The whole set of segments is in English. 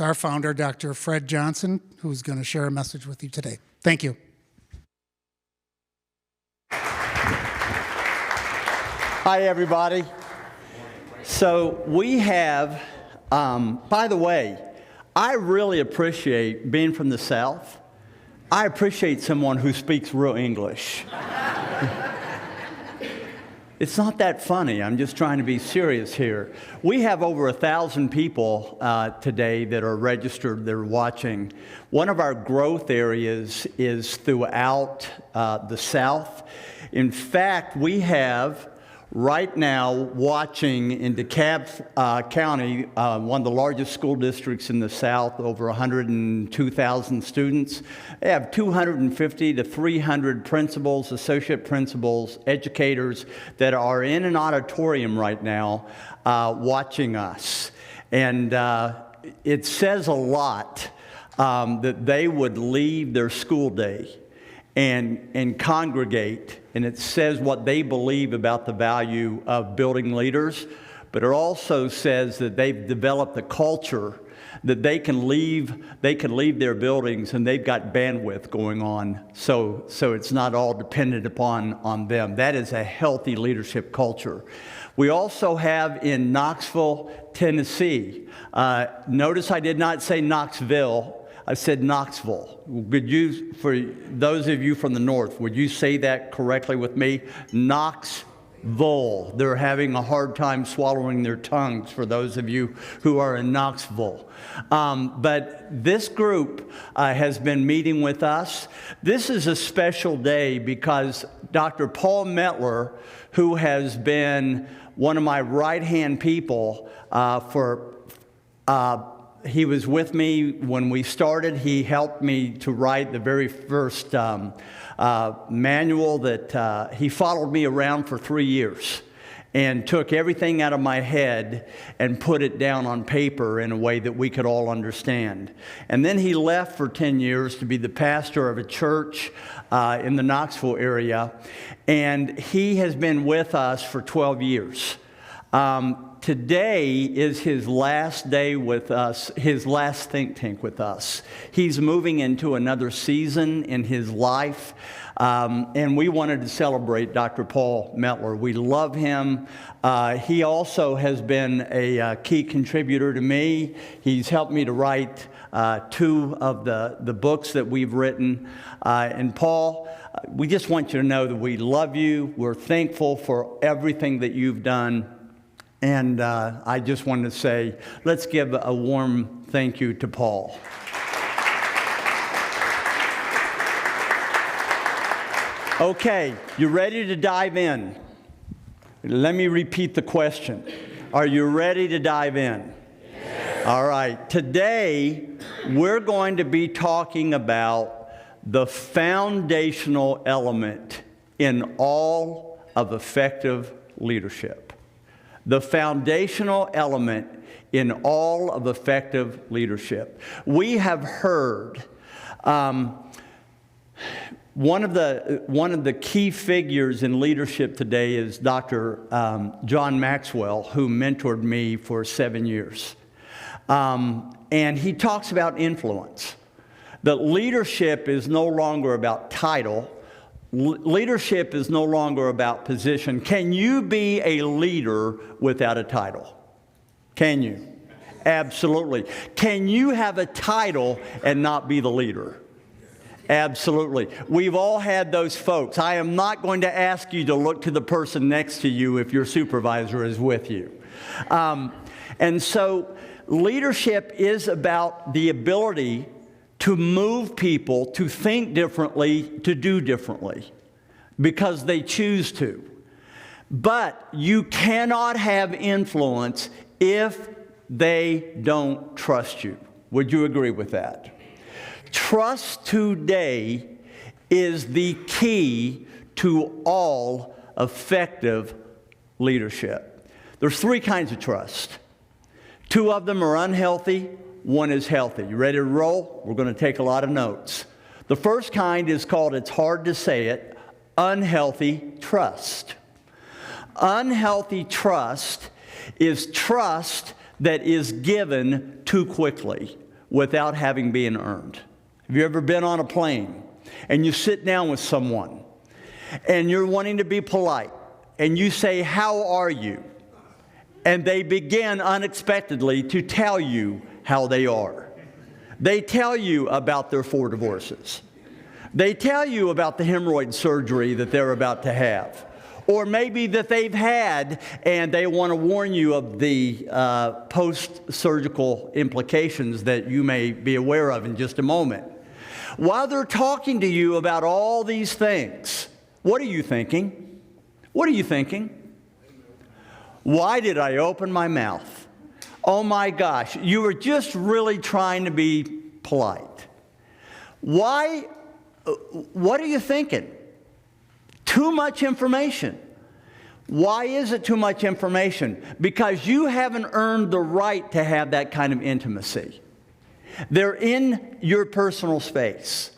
our founder, Dr. Fred Johnson, who's going to share a message with you today. Thank you. Hi, everybody. So we have, by the way, I really appreciate being from the South. I appreciate someone who speaks real English. It's not that funny. I'm just trying to be serious here. We have over 1,000 people today that are registered, that are watching. One of our growth areas is throughout the South. In fact, we have right now watching in DeKalb County, one of the largest school districts in the South, over 102,000 students. They have 250 to 300 principals, associate principals, educators that are in an auditorium right now watching us. And it says a lot that they would leave their school day and congregate, and it says what they believe about the value of building leaders, but it also says that they've developed a culture that they can leave their buildings and they've got bandwidth going on, so it's not all dependent upon them. That is a healthy leadership culture. We also have in Knoxville, Tennessee. Notice I did not say Knoxville. I said Knoxville. Would you, for those of you from the north, would you say that correctly with me? Knoxville. They're having a hard time swallowing their tongues for those of you who are in Knoxville. But this group has been meeting with us. This is a special day because Dr. Paul Mettler, who has been one of my right-hand people he was with me when we started. He helped me to write the very first manual that he followed me around for 3 years and took everything out of my head and put it down on paper in a way that we could all understand. And then he left for 10 years to be the pastor of a church in the Knoxville area. And he has been with us for 12 years. Today is his last day with us, his last think tank with us. He's moving into another season in his life, and we wanted to celebrate Dr. Paul Mettler. We love him. He also has been a key contributor to me. He's helped me to write 2 of the books that we've written. And Paul, we just want you to know that we love you. We're thankful for everything that you've done. And I just wanted to say, let's give a warm thank you to Paul. Okay, you ready to dive in? Let me repeat the question. Are you ready to dive in? Yes. All right, today we're going to be talking about the foundational element in all of effective leadership. The foundational element in all of effective leadership. We have heard one of the key figures in leadership today is Dr. John Maxwell, who mentored me for 7 years. And he talks about influence. That leadership is no longer about title. Leadership is no longer about position. Can you be a leader without a title? Can you? Absolutely. Can you have a title and not be the leader? Absolutely. We've all had those folks. I am not going to ask you to look to the person next to you if your supervisor is with you. And so leadership is about the ability to move people to think differently, to do differently, because they choose to. But you cannot have influence if they don't trust you. Would you agree with that? Trust today is the key to all effective leadership. There's 3 kinds of trust. 2 of them are unhealthy. 1 is healthy. You ready to roll? We're going to take a lot of notes. The first kind is called, it's hard to say it, unhealthy trust. Unhealthy trust is trust that is given too quickly. without having been earned. Have you ever been on a plane and you sit down with someone and you're wanting to be polite and you say, "How are you?" And they begin unexpectedly to tell you how they are. They tell you about their 4 divorces. They tell you about the hemorrhoid surgery that they're about to have. Or maybe that they've had, and they want to warn you of the post-surgical implications that you may be aware of in just a moment. While they're talking to you about all these things, what are you thinking? What are you thinking? Why did I open my mouth? Oh my gosh, you were just really trying to be polite. Why? What are you thinking? Too much information. Why is it too much information? Because you haven't earned the right to have that kind of intimacy. They're in your personal space.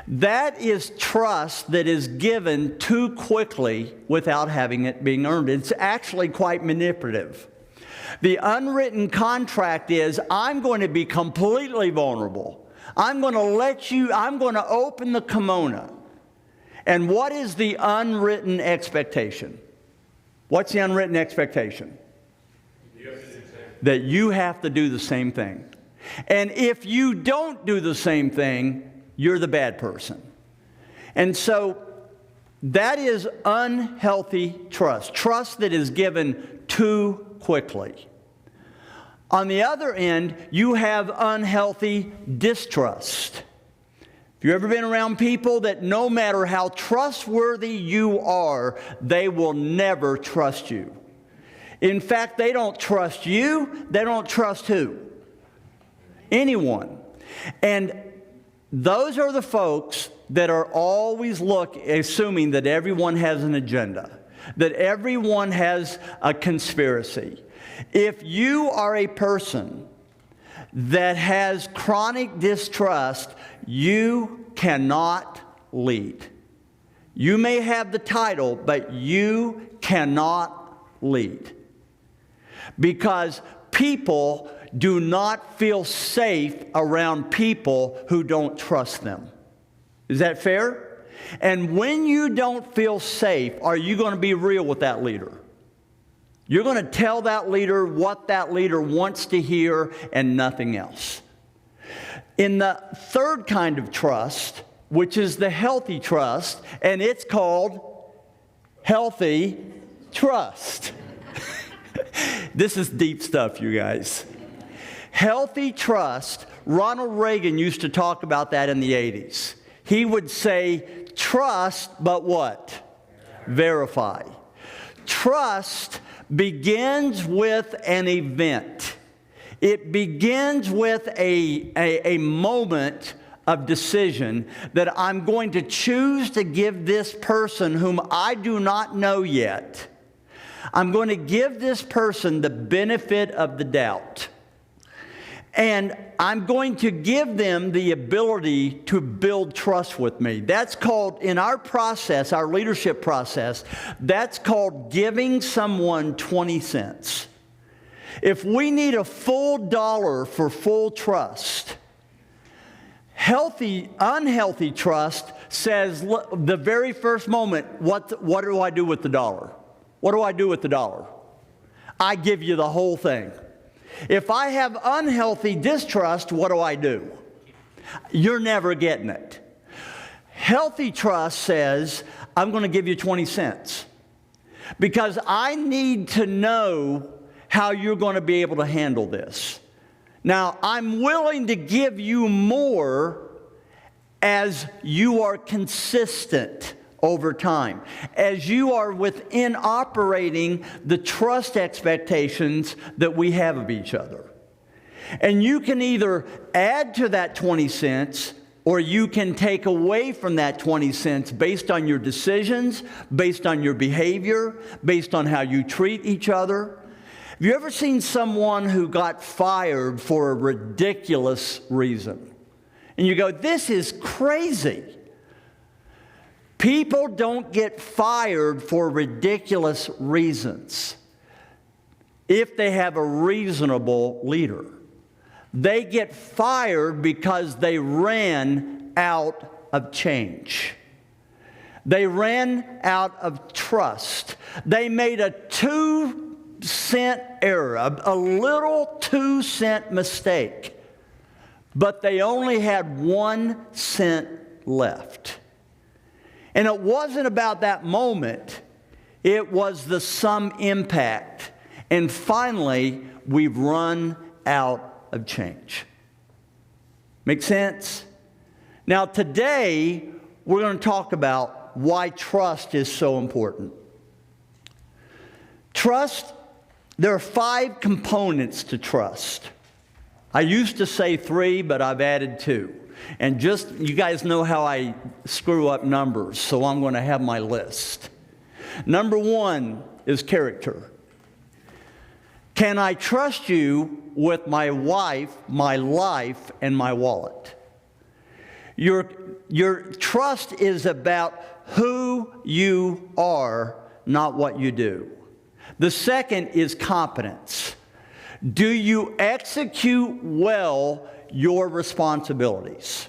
That is trust that is given too quickly without having it being earned. It's actually quite manipulative. The unwritten contract is, I'm going to be completely vulnerable. I'm going to open the kimono. And what is the unwritten expectation? What's the unwritten expectation? That you have to do the same thing. And if you don't do the same thing, you're the bad person. And so that is unhealthy trust. Trust that is given too quickly. On the other end, you have unhealthy distrust. Have you ever been around people that no matter how trustworthy you are, they will never trust you? In fact, they don't trust you. They don't trust who? Anyone. And those are the folks that are always assuming that everyone has an agenda, that everyone has a conspiracy. If you are a person that has chronic distrust, you cannot lead. You may have the title, but you cannot lead. Because people do not feel safe around people who don't trust them. Is that fair? And when you don't feel safe, are you going to be real with that leader? You're going to tell that leader what that leader wants to hear and nothing else. In the third kind of trust, which is the healthy trust, and it's called healthy trust. This is deep stuff, you guys. Healthy trust, Ronald Reagan used to talk about that in the 80s. He would say, trust, but what? Verify. Trust begins with an event. It begins with a moment of decision that I'm going to choose to give this person whom I do not know yet. I'm going to give this person the benefit of the doubt. And I'm going to give them the ability to build trust with me. That's called, in our process, our leadership process, that's called giving someone 20 cents. If we need a full dollar for full trust, unhealthy trust says, the very first moment, what do I do with the dollar? What do I do with the dollar? I give you the whole thing. If I have unhealthy distrust, what do? You're never getting it. Healthy trust says, I'm going to give you 20 cents. Because I need to know how you're going to be able to handle this. Now, I'm willing to give you more as you are consistent over time, as you are within operating the trust expectations that we have of each other. And you can either add to that 20 cents or you can take away from that 20 cents based on your decisions, based on your behavior, based on how you treat each other. Have you ever seen someone who got fired for a ridiculous reason? And you go, this is crazy. People don't get fired for ridiculous reasons if they have a reasonable leader. They get fired because they ran out of change. They ran out of trust. They made a 2-cent error, a little 2-cent mistake, but they only had 1 cent left. And it wasn't about that moment. It was the sum impact. And finally, we've run out of change. Make sense? Now, today, we're going to talk about why trust is so important. Trust, there are 5 components to trust. I used to say 3, but I've added 2. And just, you guys know how I screw up numbers, so I'm going to have my list. Number 1 is character. Can I trust you with my wife, my life, and my wallet? Your trust is about who you are, not what you do. The second is competence. Do you execute well your responsibilities?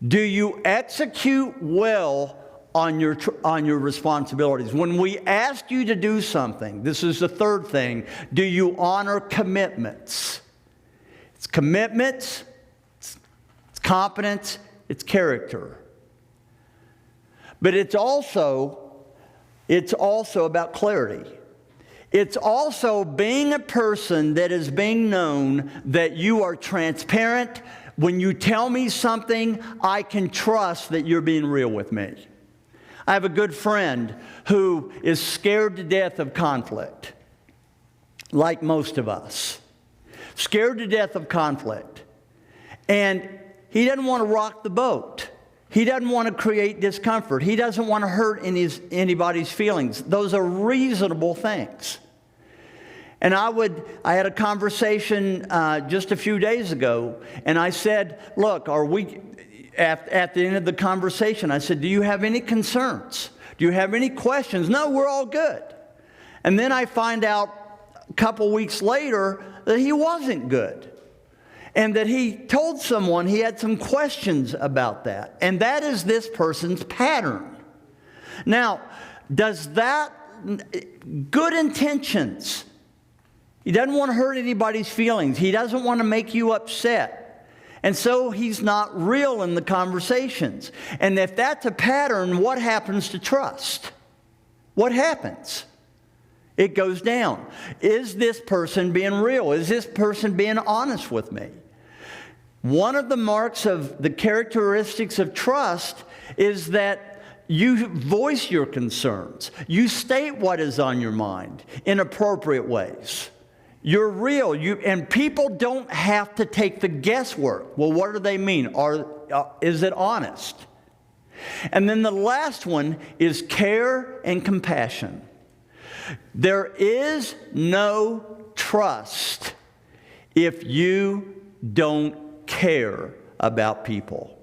Do you execute well on your responsibilities? When we ask you to do something, this is the third thing, do you honor commitments? It's commitments, it's competence, it's character. But it's also about clarity. It's also being a person that is being known that you are transparent. When you tell me something, I can trust that you're being real with me. I have a good friend who is scared to death of conflict, like most of us. Scared to death of conflict. And he doesn't want to rock the boat. He doesn't want to create discomfort. He doesn't want to hurt anybody's feelings. Those are reasonable things. And I had a conversation just a few days ago, and I said, look, at the end of the conversation, I said, do you have any concerns? Do you have any questions? No, we're all good. And then I find out a couple weeks later that he wasn't good. And that he told someone he had some questions about that. And that is this person's pattern. Now, does that, good intentions. He doesn't want to hurt anybody's feelings. He doesn't want to make you upset. And so he's not real in the conversations. And if that's a pattern, what happens to trust? What happens? It goes down. Is this person being real? Is this person being honest with me? One of the marks of the characteristics of trust is that you voice your concerns. You state what is on your mind in appropriate ways. You're real. And people don't have to take the guesswork. Well, what do they mean? Is it honest? And then the last one is care and compassion. There is no trust if you don't care about people.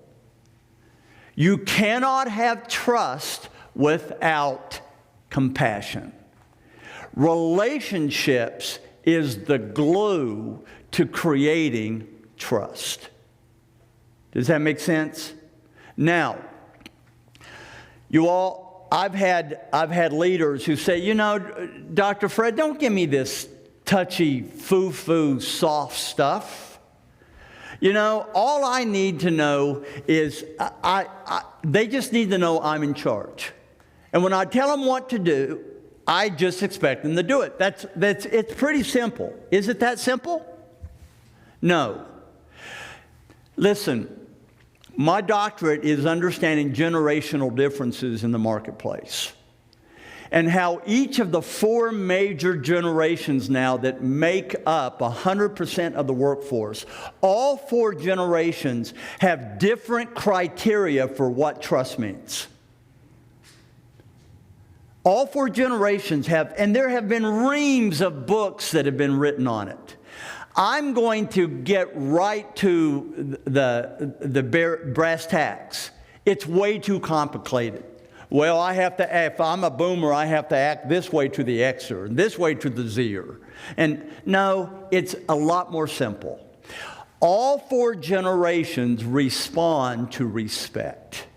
You cannot have trust without compassion. Relationships is the glue to creating trust. Does that make sense? Now, you all, I've had leaders who say, you know, Dr. Fred, don't give me this touchy, foo-foo, soft stuff. You know, all I need to know is they just need to know I'm in charge. And when I tell them what to do, I just expect them to do it. It's pretty simple. Is it that simple? No. Listen, my doctorate is understanding generational differences in the marketplace and how each of the 4 major generations now that make up 100% of the workforce, all 4 generations have different criteria for what trust means. All 4 generations have, and there have been reams of books that have been written on it. I'm going to get right to the brass tacks. It's way too complicated. Well, if I'm a boomer, I have to act this way to the Xer, and this way to the Zer. And no, it's a lot more simple. All 4 generations respond to respect.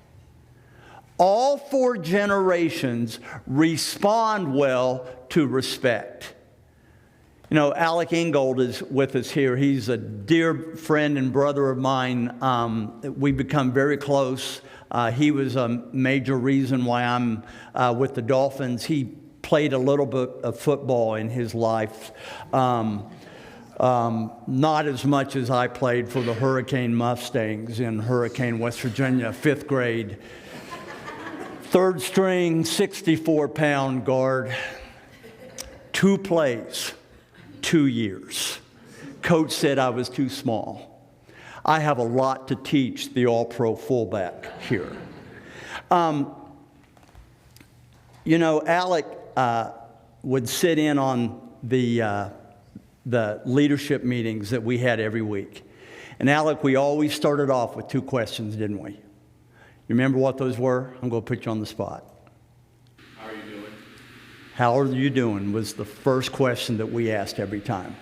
All 4 generations respond well to respect. You know, Alec Ingold is with us here. He's a dear friend and brother of mine. We've become very close. He was a major reason why I'm with the Dolphins. He played a little bit of football in his life. Not as much as I played for the Hurricane Mustangs in Hurricane, West Virginia, 5th grade. 3rd string, 64-pound guard. 2 plays, 2 years. Coach said I was too small. I have a lot to teach the all-pro fullback here. You know, Alec would sit in on the leadership meetings that we had every week. And Alec, we always started off with 2 questions, didn't we? You remember what those were? I'm going to put you on the spot. How are you doing? How are you doing was the first question that we asked every time.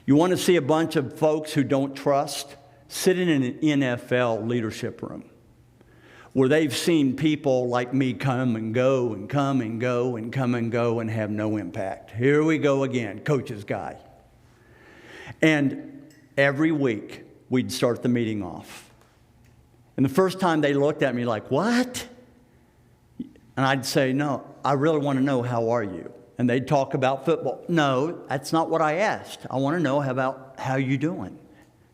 You want to see a bunch of folks who don't trust? Sit in an NFL leadership room where they've seen people like me come and go and come and go and come and go and have no impact. Here we go again, coach's guy. And every week we'd start the meeting off. And the first time they looked at me like, what? And I'd say, no, I really want to know, how are you? And they'd talk about football. No, that's not what I asked. I want to know about how you doing.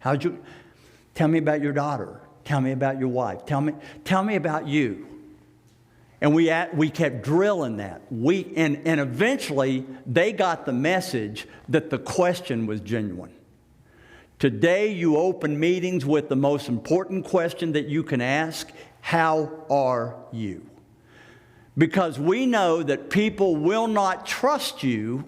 Tell me about your daughter. Tell me about your wife. Tell me about you. And we kept drilling that. And eventually they got the message that the question was genuine. Today you open meetings with the most important question that you can ask: how are you? Because we know that people will not trust you.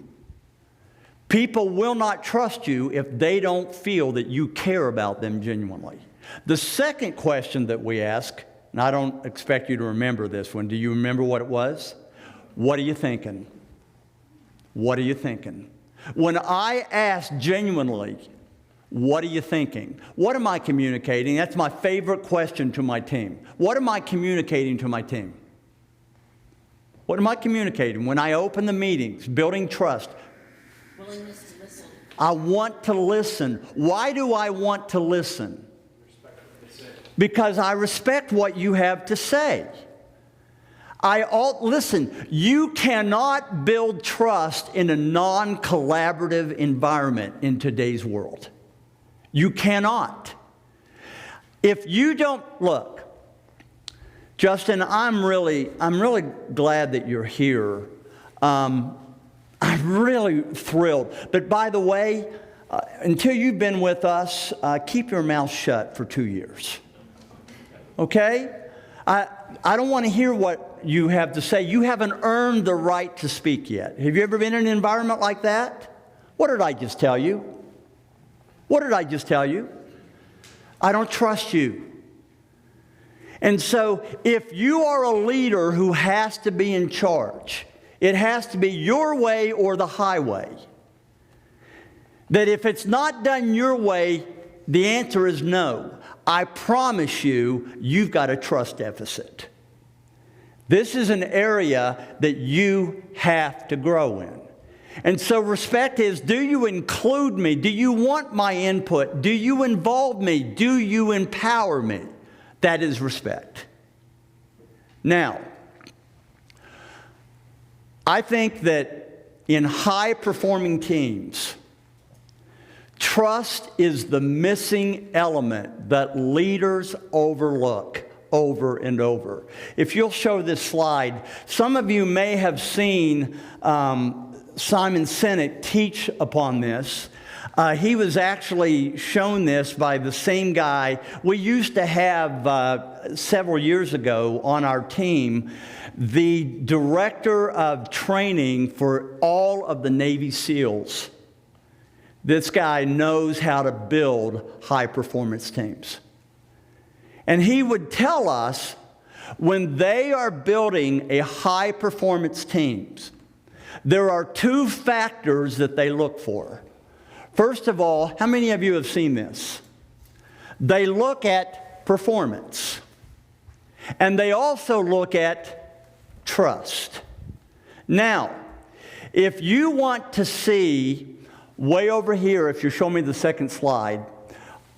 People will not trust you if they don't feel that you care about them genuinely. The second question that we ask, and I don't expect you to remember this one. Do you remember what it was? What are you thinking? What are you thinking? When I ask genuinely, what are you thinking? What am I communicating? That's my favorite question to my team. What am I communicating to my team? What am I communicating? When I open the meetings, building trust. Willingness to listen. I want to listen. Why do I want to listen? Because I respect what you have to say. Listen, you cannot build trust in a non-collaborative environment in today's world. You cannot. If you don't, look, Justin, I'm really glad that you're here. I'm really thrilled. But by the way, until you've been with us, keep your mouth shut for 2 years. Okay? I don't want to hear what you have to say. You haven't earned the right to speak yet. Have you ever been in an environment like that? What did I just tell you? What did I just tell you? I don't trust you. And so if you are a leader who has to be in charge, it has to be your way or the highway. That if it's not done your way, the answer is no. I promise you, you've got a trust deficit. This is an area that you have to grow in. And so respect is, do you include me? Do you want my input? Do you involve me? Do you empower me? That is respect. Now, I think that in high-performing teams, trust is the missing element that leaders overlook over and over. If you'll show this slide, some of you may have seen Simon Sinek teach upon this. He was actually shown this by the same guy we used to have several years ago on our team, the director of training for all of the Navy SEALs. This guy knows how to build high-performance teams. And he would tell us when they are building a high-performance teams, there are 2 factors that they look for. First of all, how many of you have seen this? They look at performance. And they also look at trust. Now, if you want to see way over here, if you show me the second slide,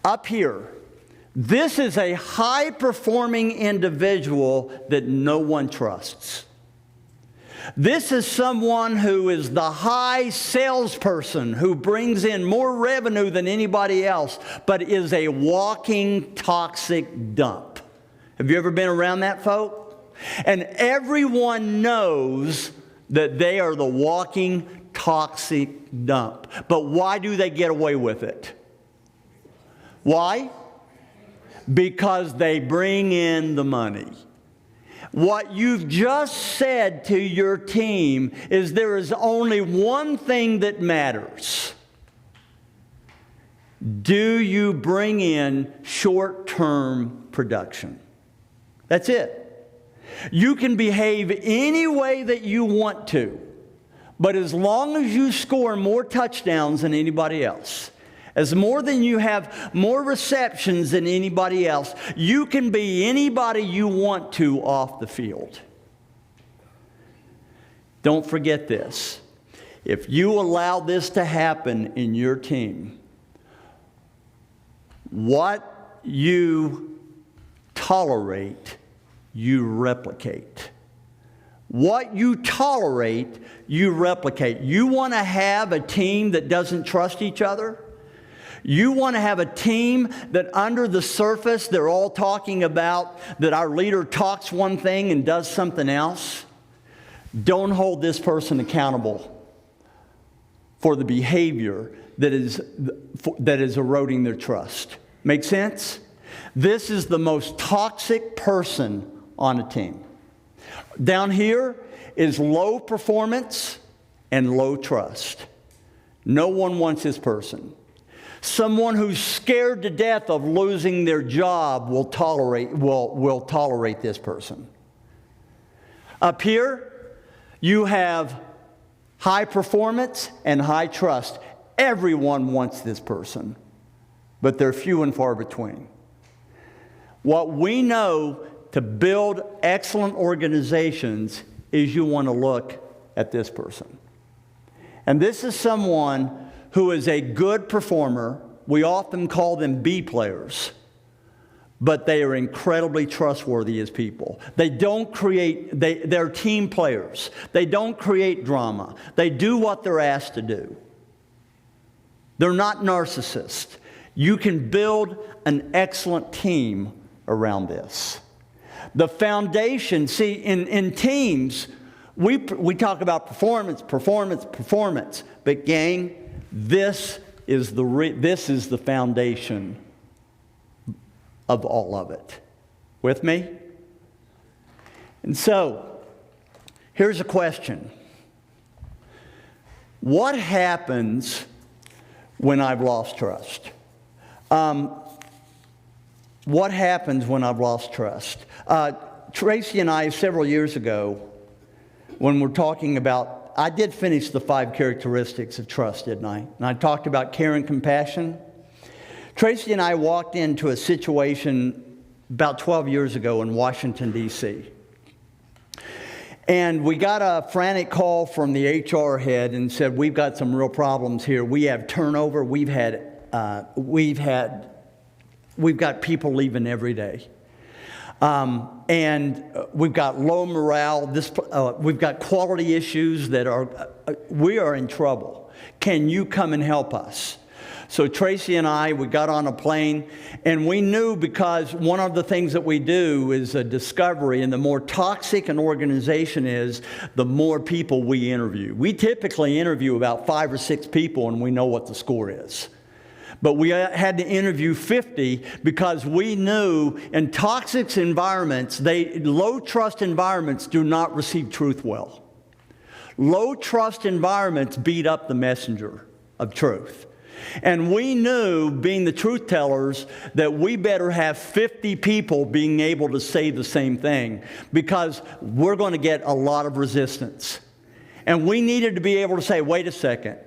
up here, this is a high-performing individual that no one trusts. This is someone who is the high salesperson who brings in more revenue than anybody else, but is a walking toxic dump. Have you ever been around that folk? And everyone knows that they are the walking toxic dump. But why do they get away with it? Why? Because they bring in the money. What you've just said to your team is there is only one thing that matters. Do you bring in short-term production? That's it. You can behave any way that you want to, but as long as you score more touchdowns than anybody else, as more than you have more receptions than anybody else, you can be anybody you want to off the field. Don't forget this. If you allow this to happen in your team, what you tolerate, you replicate. What you tolerate, you replicate. You want to have a team that doesn't trust each other? You want to have a team that under the surface they're all talking about that our leader talks one thing and does something else? Don't hold this person accountable for the behavior that is eroding their trust. Make sense? This is the most toxic person on a team. Down here is low performance and low trust. No one wants this person. Someone who's scared to death of losing their job will tolerate this person. Up here, you have high performance and high trust. Everyone wants this person, but they're few and far between. What we know to build excellent organizations is you want to look at this person. And this is someone who is a good performer. We often call them B players, but they are incredibly trustworthy as people. They're team players. They don't create drama. They do what they're asked to do. They're not narcissists. You can build an excellent team around this. The foundation, see, in teams, we talk about performance, but gang, this is the foundation of all of it. With me? And so, here's a question. What happens when I've lost trust? What happens when I've lost trust? Tracy and I, several years ago, when we're talking about, I did finish the 5 characteristics of trust, didn't I? And I talked about care and compassion. Tracy and I walked into a situation about 12 years ago in Washington, D.C. And we got a frantic call from the HR head and said, we've got some real problems here. We have turnover. We've got people leaving every day. And we've got low morale. We've got quality issues we are in trouble. Can you come and help us? So Tracy and we got on a plane, and we knew, because one of the things that we do is a discovery, and the more toxic an organization is, the more people we interview. We typically interview about 5 or 6 people, and we know what the score is. But we had to interview 50 because we knew in toxic environments, low trust environments do not receive truth well. Low trust environments beat up the messenger of truth. And we knew, being the truth tellers, that we better have 50 people being able to say the same thing, because we're going to get a lot of resistance. And we needed to be able to say, wait a second.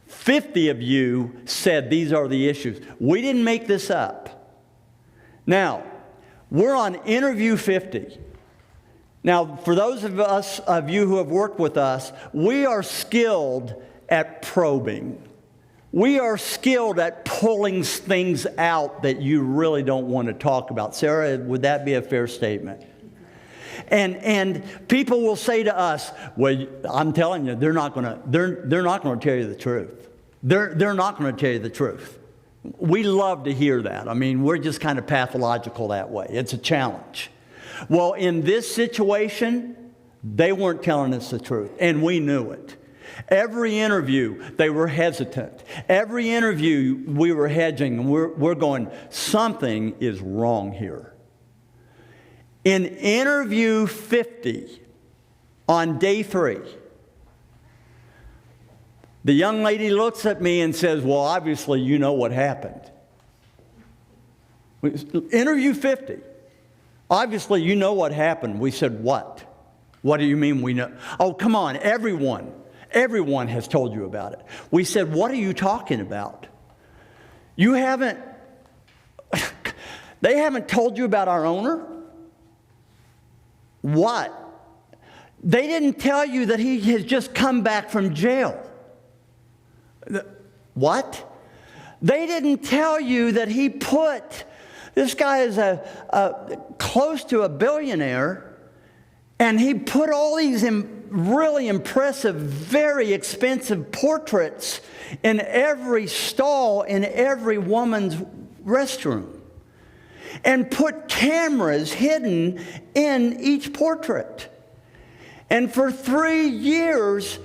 50 of you said these are the issues. We didn't make this up. Now, we're on interview 50. Now, for those of you who have worked with us, we are skilled at probing. We are skilled at pulling things out that you really don't want to talk about. Sarah, would that be a fair statement? And people will say to us, "Well, I'm telling you, they're not going to tell you the truth. They're not going to tell you the truth." We love to hear that. I mean, we're just kind of pathological that way. It's a challenge. Well, in this situation, they weren't telling us the truth, and we knew it. Every interview, they were hesitant. Every interview, we were hedging, and we're going, something is wrong here. In interview 50, on day 3, the young lady looks at me and says, "Well, obviously, you know what happened." Interview 50. "Obviously, you know what happened." We said, "What? What do you mean we know?" "Oh, come on, everyone has told you about it." We said, "What are you talking about? You haven't, they haven't told you about our owner? What? They didn't tell you that he has just come back from jail. What? They didn't tell you that he put, this guy is close to a billionaire, and he put all these really impressive, very expensive portraits in every stall in every woman's restroom, and put cameras hidden in each portrait. And for 3 years,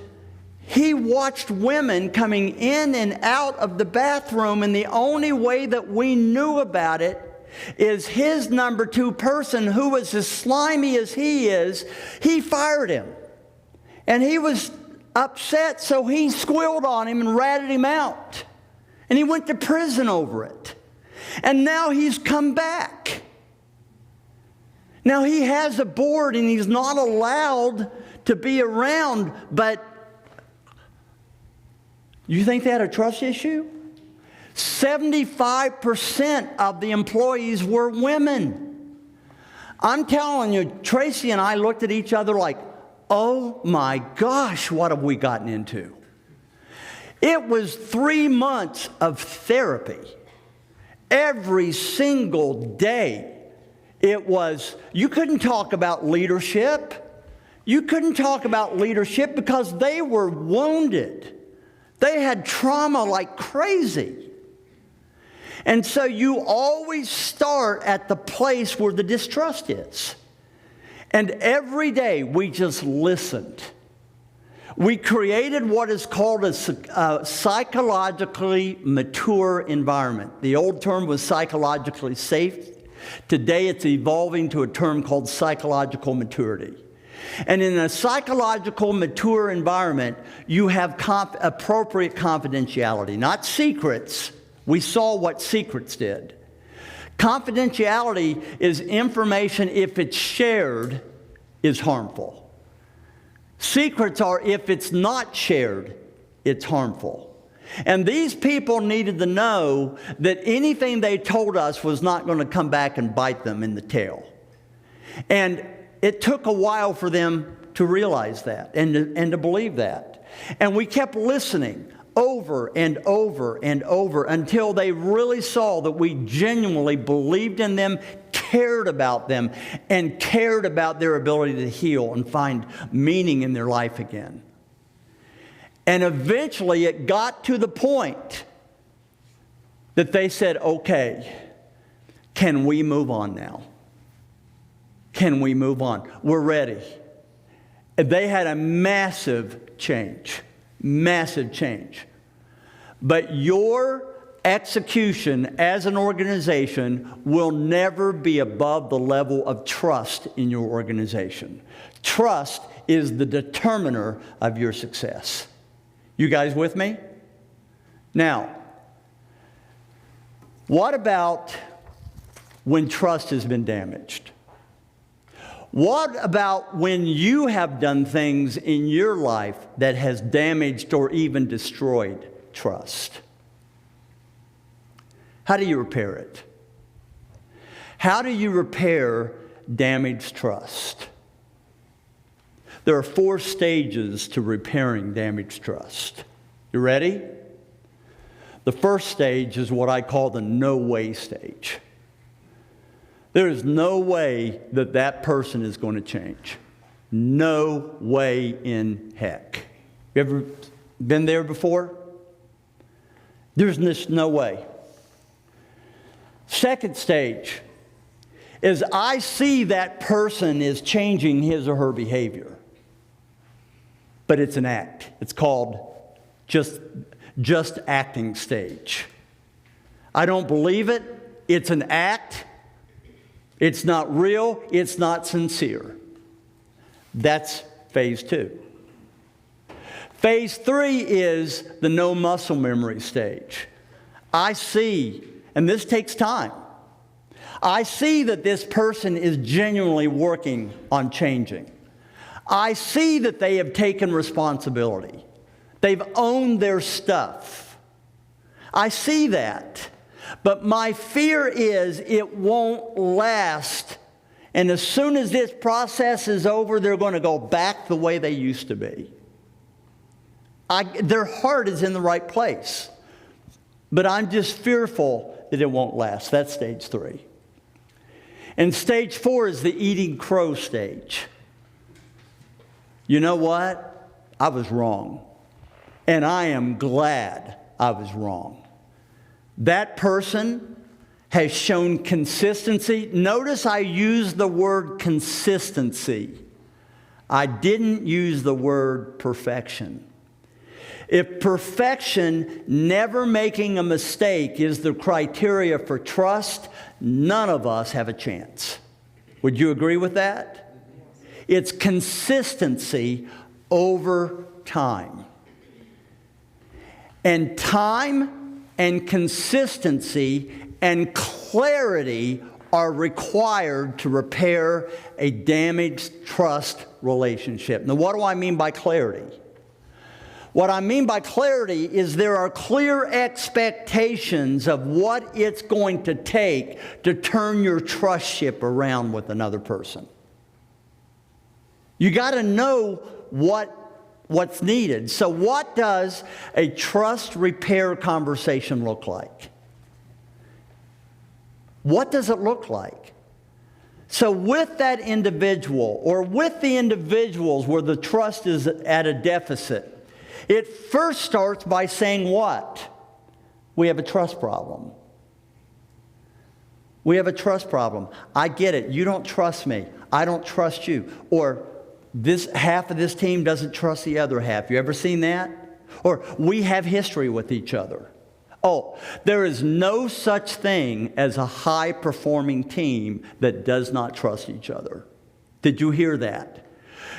he watched women coming in and out of the bathroom, and the only way that we knew about it is his number 2 person, who was as slimy as he is, he fired him. And he was upset, so he squealed on him and ratted him out. And he went to prison over it. And now he's come back. Now he has a board and he's not allowed to be around, but you think they had a trust issue? 75% of the employees were women. I'm telling you, Tracy and I looked at each other like, oh my gosh, what have we gotten into? It was 3 months of therapy. Every single day, it was, you couldn't talk about leadership. You couldn't talk about leadership because they were wounded. They had trauma like crazy. And so you always start at the place where the distrust is. And every day we just listened. We created what is called a psychologically mature environment. The old term was psychologically safe. Today it's evolving to a term called psychological maturity. And in a psychological mature environment, you have appropriate confidentiality, not secrets. We saw what secrets did. Confidentiality is information, if it's shared, is harmful. Secrets are, if it's not shared, it's harmful. And these people needed to know that anything they told us was not going to come back and bite them in the tail. And it took a while for them to realize that and to believe that. And we kept listening over and over and over until they really saw that we genuinely believed in them, cared about them, and cared about their ability to heal and find meaning in their life again. And eventually it got to the point that they said, okay, can we move on now? Can we move on? We're ready. They had a massive change. Massive change. But your execution as an organization will never be above the level of trust in your organization. Trust is the determiner of your success. You guys with me? Now, what about when trust has been damaged? What about when you have done things in your life that has damaged or even destroyed trust? How do you repair it? How do you repair damaged trust? There are 4 stages to repairing damaged trust. You ready? The first stage is what I call the no way stage. There is no way that that person is going to change. No way in heck. You ever been there before? There's just no way. Second stage is I see that person is changing his or her behavior. But it's an act. It's called just acting stage. I don't believe it. It's an act. It's not real. It's not sincere. That's phase 2. Phase 3 is the no muscle memory stage. I see, and this takes time, I see that this person is genuinely working on changing. I see that they have taken responsibility. They've owned their stuff. I see that. But my fear is it won't last. And as soon as this process is over, they're going to go back the way they used to be. Their heart is in the right place. But I'm just fearful that it won't last. That's stage 3. And stage 4 is the eating crow stage. You know what? I was wrong. And I am glad I was wrong. That person has shown consistency. Notice I used the word consistency. I didn't use the word perfection. If perfection, never making a mistake, is the criteria for trust, none of us have a chance. Would you agree with that? It's consistency over time. And time and consistency and clarity are required to repair a damaged trust relationship. Now, what do I mean by clarity? What I mean by clarity is there are clear expectations of what it's going to take to turn your trust ship around with another person. You got to know what's needed. So what does a trust repair conversation look like? What does it look like? So with that individual or with the individuals where the trust is at a deficit, it first starts by saying what? We have a trust problem. We have a trust problem. I get it. You don't trust me. I don't trust you. Or this half of this team doesn't trust the other half. You ever seen that? Or we have history with each other. Oh, there is no such thing as a high-performing team that does not trust each other. Did you hear that?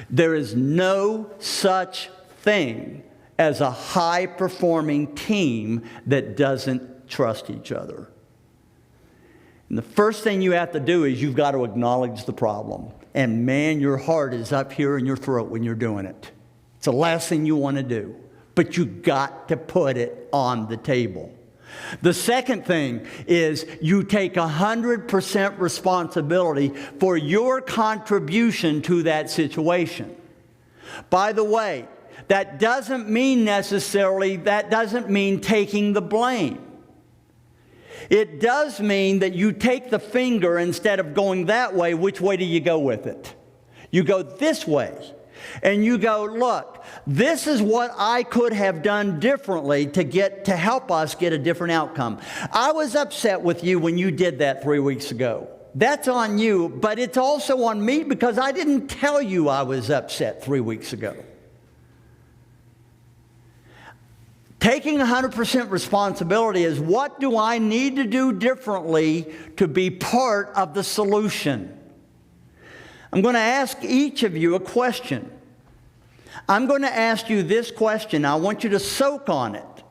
There is no such thing as a high-performing team that doesn't trust each other. And the first thing you have to do is you've got to acknowledge the problem. And man, your heart is up here in your throat when you're doing it. It's the last thing you want to do. But you got to put it on the table. The second thing is you take 100% responsibility for your contribution to that situation. By the way, that doesn't mean taking the blame. It does mean that you take the finger, instead of going that way, which way do you go with it? You go this way. And you go, look, this is what I could have done differently to help us get a different outcome. I was upset with you when you did that 3 weeks ago. That's on you, but it's also on me because I didn't tell you I was upset 3 weeks ago. Taking 100% responsibility is, what do I need to do differently to be part of the solution? I'm going to ask each of you a question. I'm going to ask you this question. I want you to soak on it.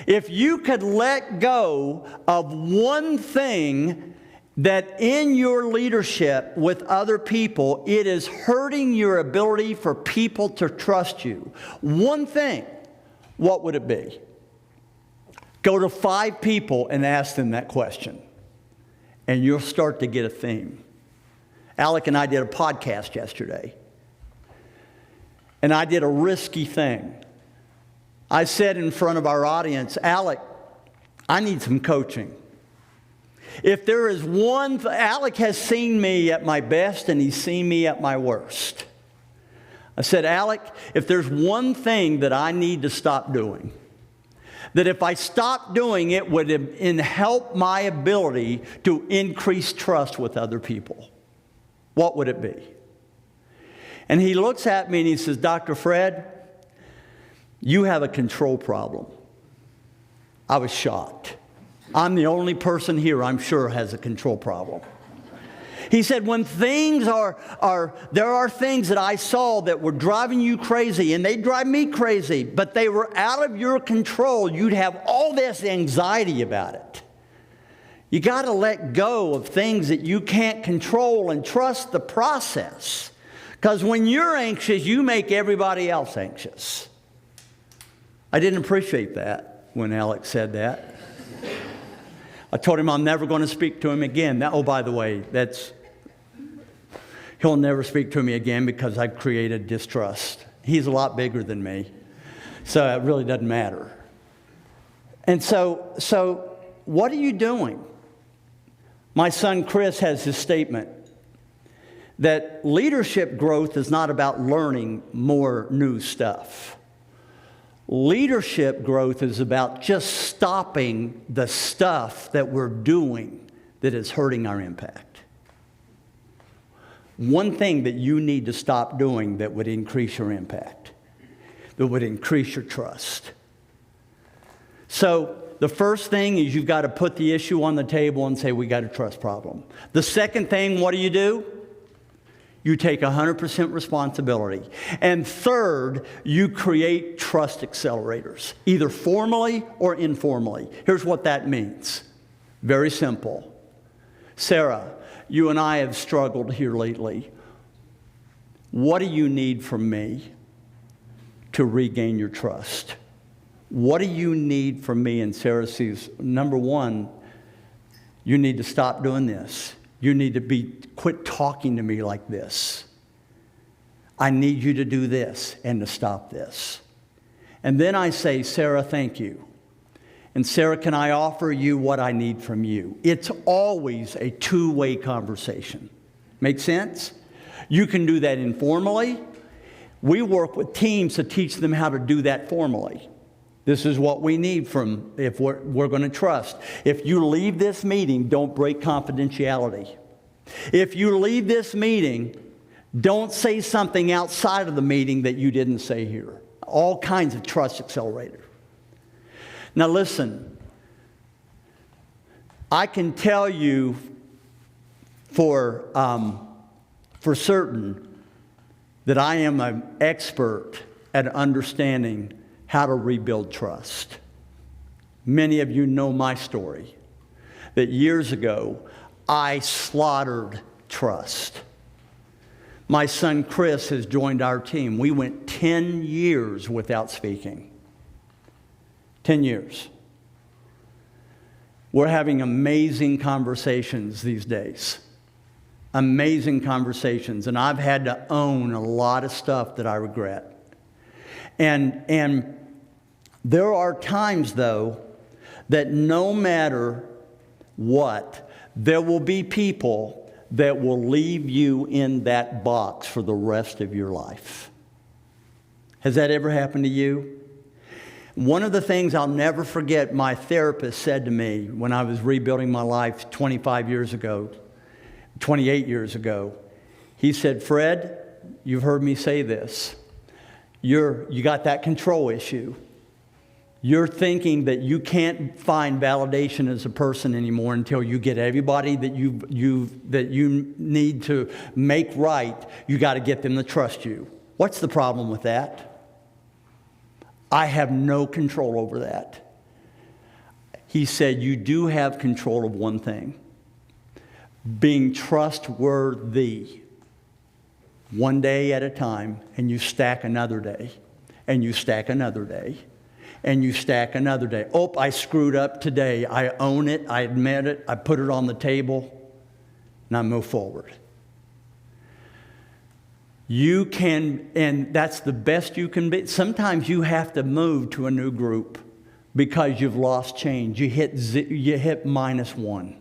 If you could let go of one thing that in your leadership with other people, it is hurting your ability for people to trust you. One thing, what would it be? Go to 5 people and ask them that question. and you'll start to get a theme. Alec and I did a podcast yesterday, and I did a risky thing. I said in front of our audience, Alec, I need some coaching. If there is one, Alec has seen me at my best and he's seen me at my worst. I said, Alec, if there's one thing that I need to stop doing, that if I stop doing it would help my ability to increase trust with other people, what would it be? And he looks at me and he says, Dr. Fred, you have a control problem. I was shocked. I'm the only person here I'm sure has a control problem. He said, when things there are things that I saw that were driving you crazy, and they drive me crazy, but they were out of your control. You'd have all this anxiety about it. You got to let go of things that you can't control and trust the process. Because when you're anxious, you make everybody else anxious. I didn't appreciate that when Alex said that. I told him I'm never going to speak to him again. Oh, by the way, he'll never speak to me again because I've created distrust. He's a lot bigger than me, so it really doesn't matter. And so what are you doing? My son Chris has this statement that leadership growth is not about learning more new stuff. Leadership growth is about just stopping the stuff that we're doing that is hurting our impact. One thing that you need to stop doing that would increase your impact, that would increase your trust. So the first thing is you've got to put the issue on the table and say, we got a trust problem. The second thing, what do? You take 100% responsibility. And third, you create trust accelerators, either formally or informally. Here's what that means. Very simple. Sarah, you and I have struggled here lately. What do you need from me to regain your trust? What do you need from me? And Sarah says, number one, you need to stop doing this. You need to quit talking to me like this. I need you to do this and to stop this. And then I say, Sarah, thank you. And Sarah, can I offer you what I need from you? It's always a two-way conversation. Make sense? You can do that informally. We work with teams to teach them how to do that formally. This is what we need from, if we're going to trust. If you leave this meeting, don't break confidentiality. If you leave this meeting, don't say something outside of the meeting that you didn't say here. All kinds of trust accelerator. Now listen, I can tell you for certain that I am an expert at understanding how to rebuild trust. Many of you know my story, that years ago, I slaughtered trust. My son Chris has joined our team. We went 10 years without speaking. 10 years. We're having amazing conversations these days. Amazing conversations. And I've had to own a lot of stuff that I regret. And there are times, though, that no matter what, there will be people that will leave you in that box for the rest of your life. Has that ever happened to you? One of the things I'll never forget my therapist said to me when I was rebuilding my life 28 years ago, he said, Fred, you've heard me say this. You got that control issue. You're thinking that you can't find validation as a person anymore until you get everybody that you need to make right. You got to get them to trust you. What's the problem with that? I have no control over that. He said, you do have control of one thing. Being trustworthy. One day at a time, and you stack another day, and you stack another day. And you stack another day. Oh, I screwed up today. I own it. I admit it. I put it on the table. And I move forward. You can, and that's the best you can be. Sometimes you have to move to a new group because you've lost change. You hit -1.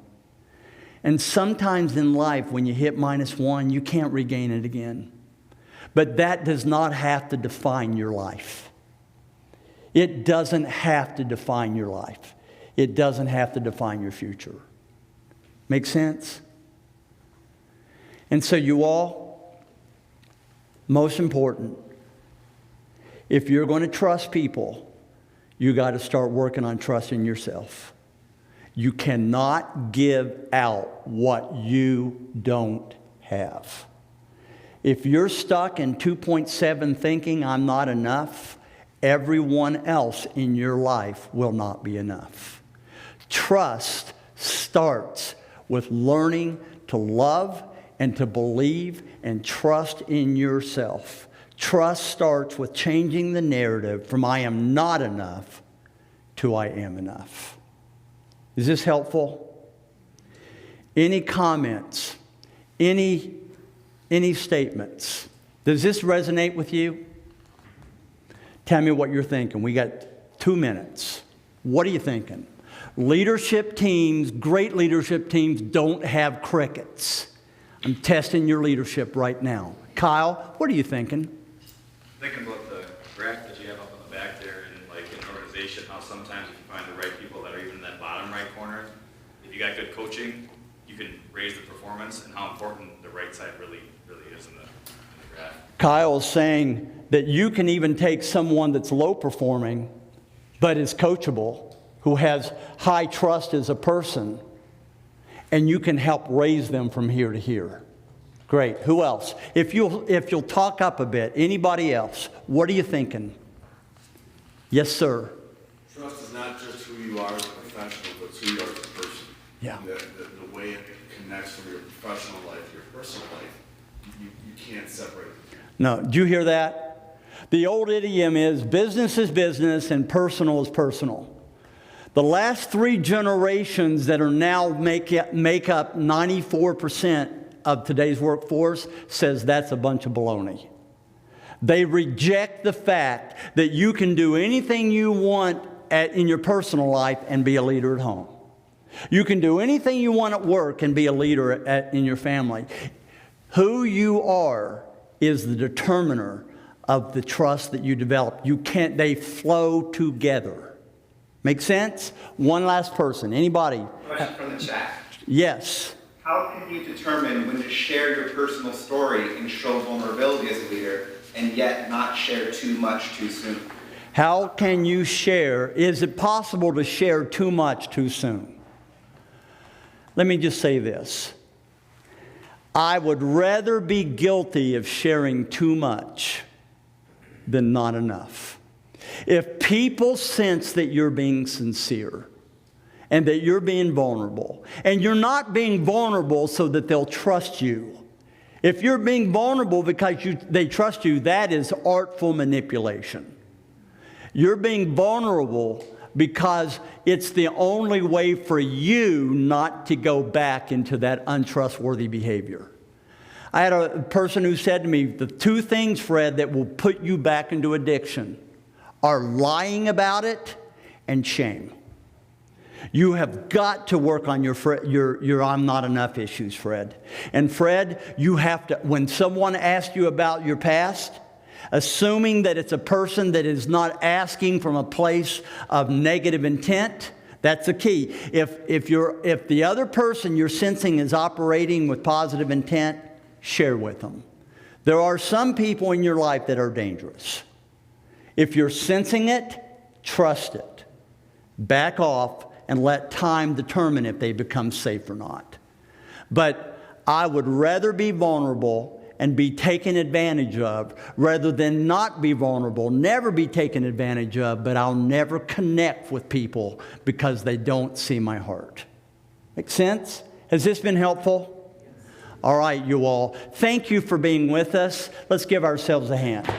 And sometimes in life, when you hit -1, you can't regain it again. But that does not have to define your life. It doesn't have to define your life. It doesn't have to define your future. Make sense? And so you all, most important, if you're going to trust people, you got to start working on trusting yourself. You cannot give out what you don't have. If you're stuck in 2.7 thinking, I'm not enough, everyone else in your life will not be enough. Trust starts with learning to love and to believe and trust in yourself. Trust starts with changing the narrative from I am not enough to I am enough. Is this helpful? Any comments? Any statements? Does this resonate with you? Tell me what you're thinking. We got 2 minutes. What are you thinking? Leadership teams, great leadership teams, don't have crickets. I'm testing your leadership right now. Kyle, what are you thinking? Thinking about the graph that you have up on the back there, and like in an organization, how sometimes if you find the right people that are even in that bottom right corner, if you got good coaching, you can raise the performance, and how important the right side really is in the graph. Kyle's saying that you can even take someone that's low performing, but is coachable, who has high trust as a person, and you can help raise them from here to here. Great. Who else? If you'll talk up a bit, anybody else? What are you thinking? Yes, sir. Trust is not just who you are as a professional, but who you are as a person. Yeah. The way it connects from your professional life to your personal life, you can't separate them. No. Did you hear that? The old idiom is business and personal is personal. The last 3 generations that are now make up 94% of today's workforce says that's a bunch of baloney. They reject the fact that you can do anything you want in your personal life and be a leader at home. You can do anything you want at work and be a leader in your family. Who you are is the determiner of the trust that you develop. They flow together. Make sense? One last person. Anybody? Question from the chat. Yes. How can you determine when to share your personal story and show vulnerability as a leader and yet not share too much too soon? How can you share? Is it possible to share too much too soon? Let me just say this. I would rather be guilty of sharing too much than not enough. If people sense that you're being sincere and that you're being vulnerable, and you're not being vulnerable so that they'll trust you. If you're being vulnerable because they trust you, that is artful manipulation. You're being vulnerable because it's the only way for you not to go back into that untrustworthy behavior. I had a person who said to me, the 2 things, Fred, that will put you back into addiction are lying about it and shame. You have got to work on your I'm not enough issues, Fred. And Fred, you have to, when someone asks you about your past, assuming that it's a person that is not asking from a place of negative intent, that's the key. If the other person you're sensing is operating with positive intent, share with them. There are some people in your life that are dangerous. If you're sensing it, trust it. Back off and let time determine if they become safe or not. But I would rather be vulnerable and be taken advantage of rather than not be vulnerable, never be taken advantage of, but I'll never connect with people because they don't see my heart. Make sense? Has this been helpful? All right, you all. Thank you for being with us. Let's give ourselves a hand.